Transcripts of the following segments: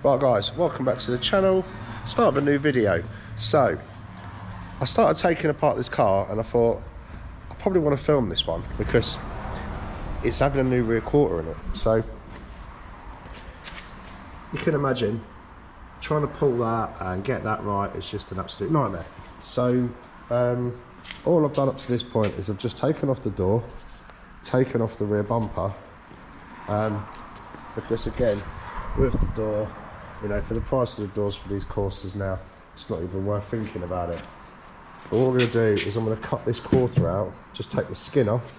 Right guys, welcome back to the channel. Start of a new video. So, I started taking apart this car and I thought, I probably want to film this one because it's having a new rear quarter in it. So, you can imagine trying to pull that and get that right is just an absolute nightmare. So, all I've done up to this point is I've just taken off the door, taken off the rear bumper, because again, with the door, you know, for the price of the doors for these Corsas now, it's not even worth thinking about it. But what we're going to do is I'm going to cut this quarter out, just take the skin off,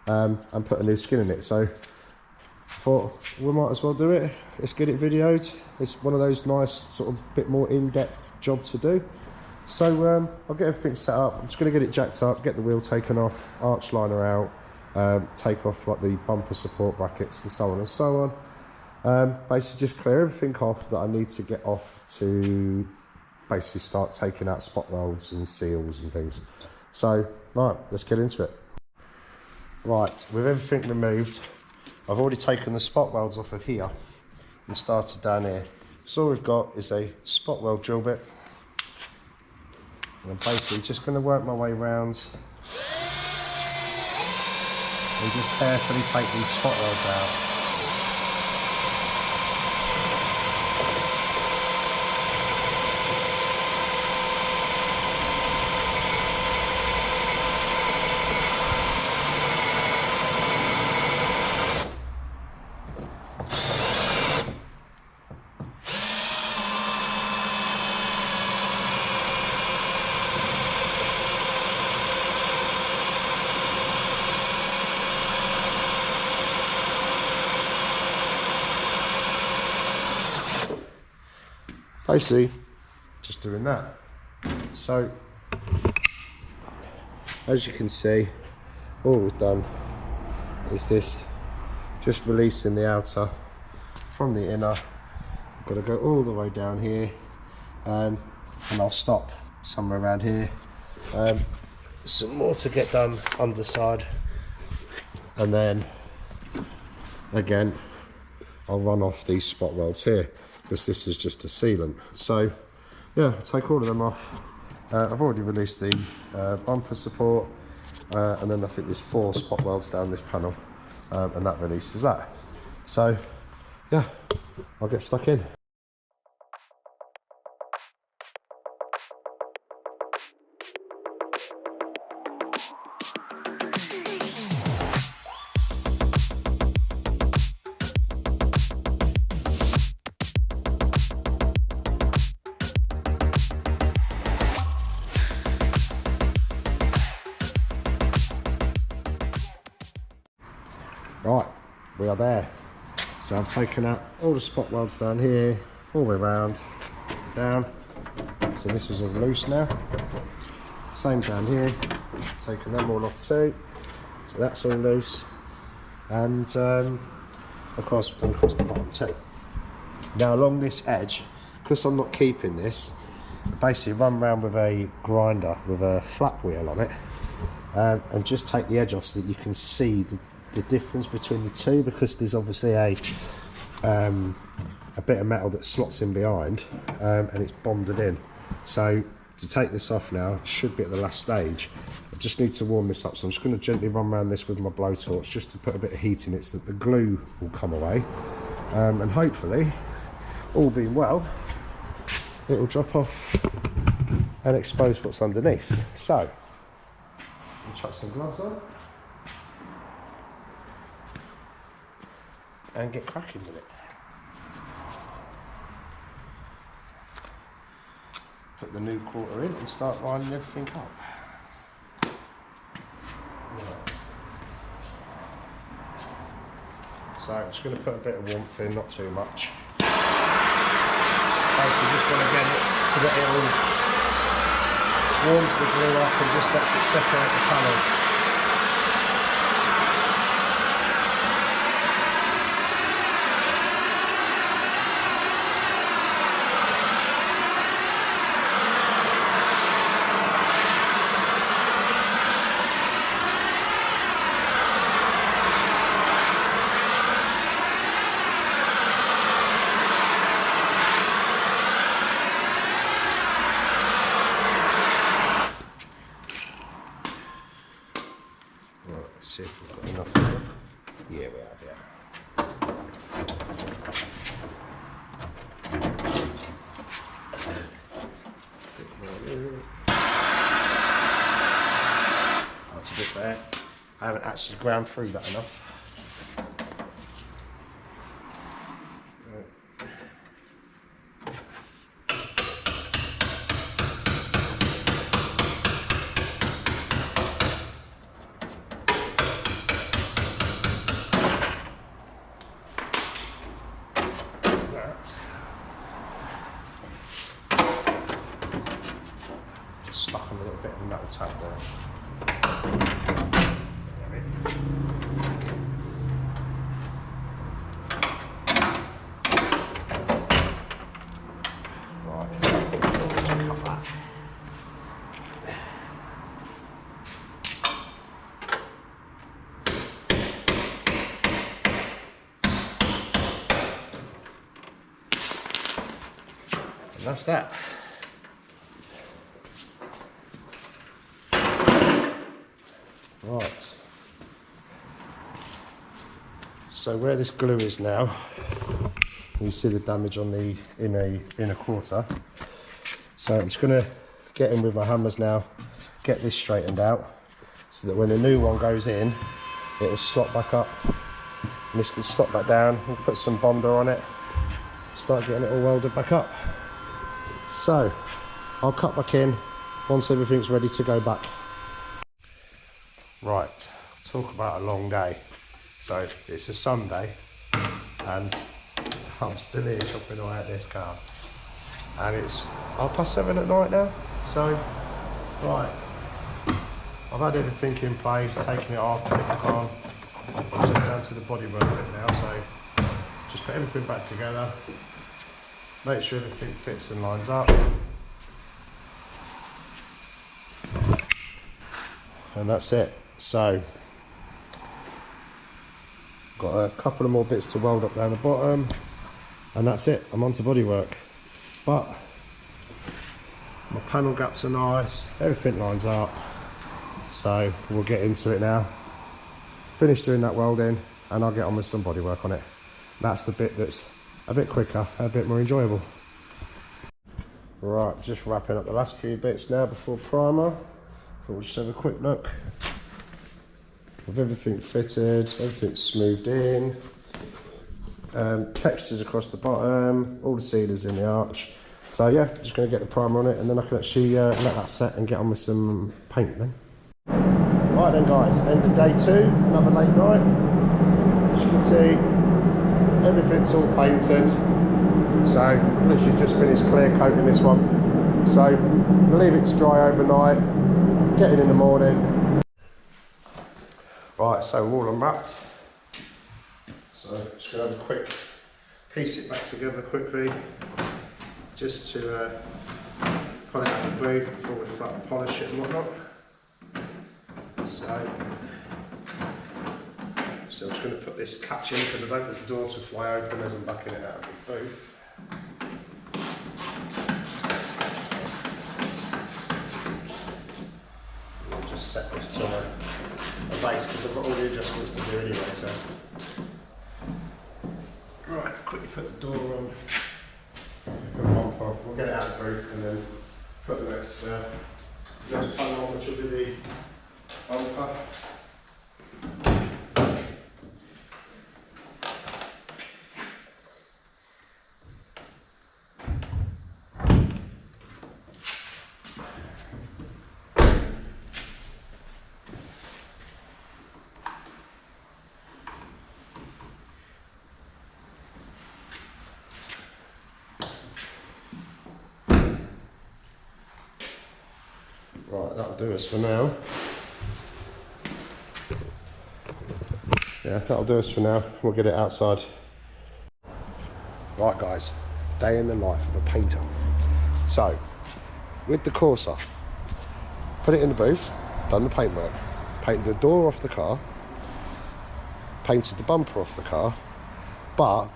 and put a new skin in it. So I thought we might as well do it. Let's get it videoed. It's one of those nice sort of bit more in-depth job to do. So I'll get everything set up. I'm just going to get it jacked up, get the wheel taken off, arch liner out, take off like the bumper support brackets and so on and so on. Basically just clear everything off that I need to get off to basically start taking out spot welds and seals and things. So, right, let's get into it. Right, with everything removed, I've already taken the spot welds off of here and started down here. So all we've got is a spot weld drill bit. And I'm basically just going to work my way around and just carefully take these spot welds out. Basically, just doing that. So, as you can see, all we've done is this, just releasing the outer from the inner. Got to go all the way down here, and I'll stop somewhere around here. Some more to get done underside, and then again, I'll run off these spot welds here, because this is just a sealant. So yeah, I'll take all of them off. I've already released the bumper support, and then I think there's 4 spot welds down this panel, and that releases that. So yeah, I'll get stuck in. Right, we are there. So I've taken out all the spot welds down here, all the way around, down. So this is all loose now. Same down here, taking them all off too. So that's all loose. And of course we've done across the bottom too. Now along this edge, because I'm not keeping this, I basically run around with a grinder with a flap wheel on it, and just take the edge off so that you can see the difference between the two, because there's obviously a bit of metal that slots in behind, and it's bonded in. So to take this off now, it should be at the last stage. I just need to warm this up, so I'm just going to gently run around this with my blowtorch just to put a bit of heat in it so that the glue will come away, and hopefully, all being well, it will drop off and expose what's underneath. So, let me chuck some gloves on and get cracking with it. Put the new quarter in and start lining everything up. Right. So I'm just going to put a bit of warmth in, not too much. Basically just want to get it so that it all warms the glue up and just lets it separate the panel. there. I haven't actually ground through that enough. Stuck on a little bit of a metal tab there. Right, cut that. And that's that. Right, so where this glue is now, you see the damage on the inner quarter. So I'm just going to get in with my hammers now, get this straightened out, so that when the new one goes in, it will slot back up, and this can slot back down. We'll put some Bonder on it, start getting it all welded back up. So I'll cut back in once everything's ready to go back. Right, talk about a long day. So it's a Sunday and I'm still here chopping away at this car. And it's 7:30 at night now. So, right, I've had everything in place, taken it off, put it back on. I'm just down to the bodywork bit now, so just put everything back together, make sure everything fits and lines up. And that's it. So, got a couple of more bits to weld up down the bottom, and that's it. I'm on to bodywork. But my panel gaps are nice, everything lines up. So we'll get into it now. Finish doing that welding, and I'll get on with some bodywork on it. That's the bit that's a bit quicker, a bit more enjoyable. Right, just wrapping up the last few bits now before primer. So we'll just have a quick look. With everything fitted, everything's smoothed in, textures across the bottom, all the sealers in the arch. So yeah, just going to get the primer on it, and then I can actually let that set and get on with some paint then. Right then guys, end of day 2, another late night. As you can see, everything's all painted. So literally just finished clear coating this one. So we'll leave it to dry overnight, get it in the morning. Right, so we're all unwrapped. So just going to have a quick piece it back together quickly, just to pull it out of the booth before we flat and polish it and whatnot. So I'm just going to put this catch in because I don't want the door to fly open as I'm backing it out of the booth. I'll just set this to a base because I've got all the adjustments to do anyway. So right, quickly put the door on, put the bumper, we'll get it out of the booth and then put the next panel on, which will be the bumper. Right, that'll do us for now. Yeah, that'll do us for now. We'll get it outside. Right guys, day in the life of a painter. So, with the Corsa, put it in the booth, done the paintwork, painted the door off the car, painted the bumper off the car, but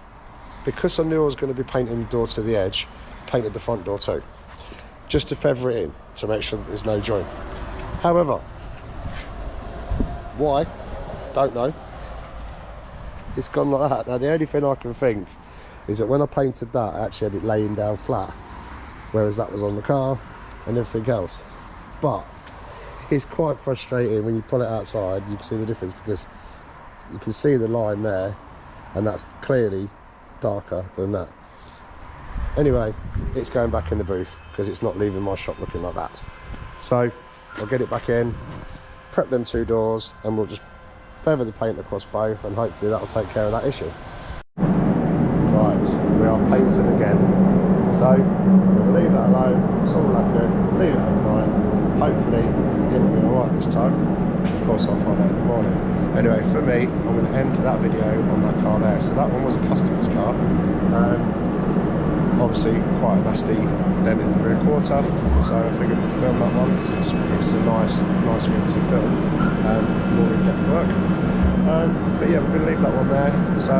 because I knew I was going to be painting the door to the edge, painted the front door too, just to feather it in, to make sure that there's no joint. However, why? Don't know. It's gone like that. Now the only thing I can think is that when I painted that, I actually had it laying down flat, whereas that was on the car and everything else. But it's quite frustrating when you pull it outside. You can see the difference because you can see the line there, and that's clearly darker than that. Anyway, it's going back in the booth because it's not leaving my shop looking like that. So I'll get it back in, prep them 2 doors, and we'll just feather the paint across both, and hopefully that'll take care of that issue. Right, we are painting again. So we'll leave that alone. It's all that good. Leave it overnight. Hopefully it'll be alright this time. Of course, I'll find out in the morning. Anyway, for me, I'm going to end that video on that car there. So that one was a customer's car. Obviously quite a nasty dent in the rear quarter, so I figured we'd film that one because it's a nice thing to film, more in-depth work. But yeah, we're going to leave that one there. So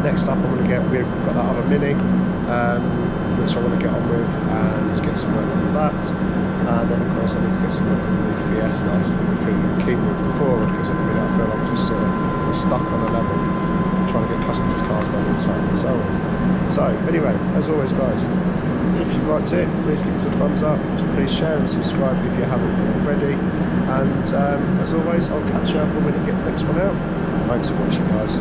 next up we've got that other Mini, which I want to get on with and get some work done on that. And then of course I need to get some work on the new Fiesta so that we can keep moving forward, because at the minute I feel like just we're stuck on a level trying to get customers' cars done and so on and so on. So anyway, as always guys, if you liked it, please give us a thumbs up, please share and subscribe if you haven't already, and as always, I'll catch you up when we get the next one out. Thanks for watching guys.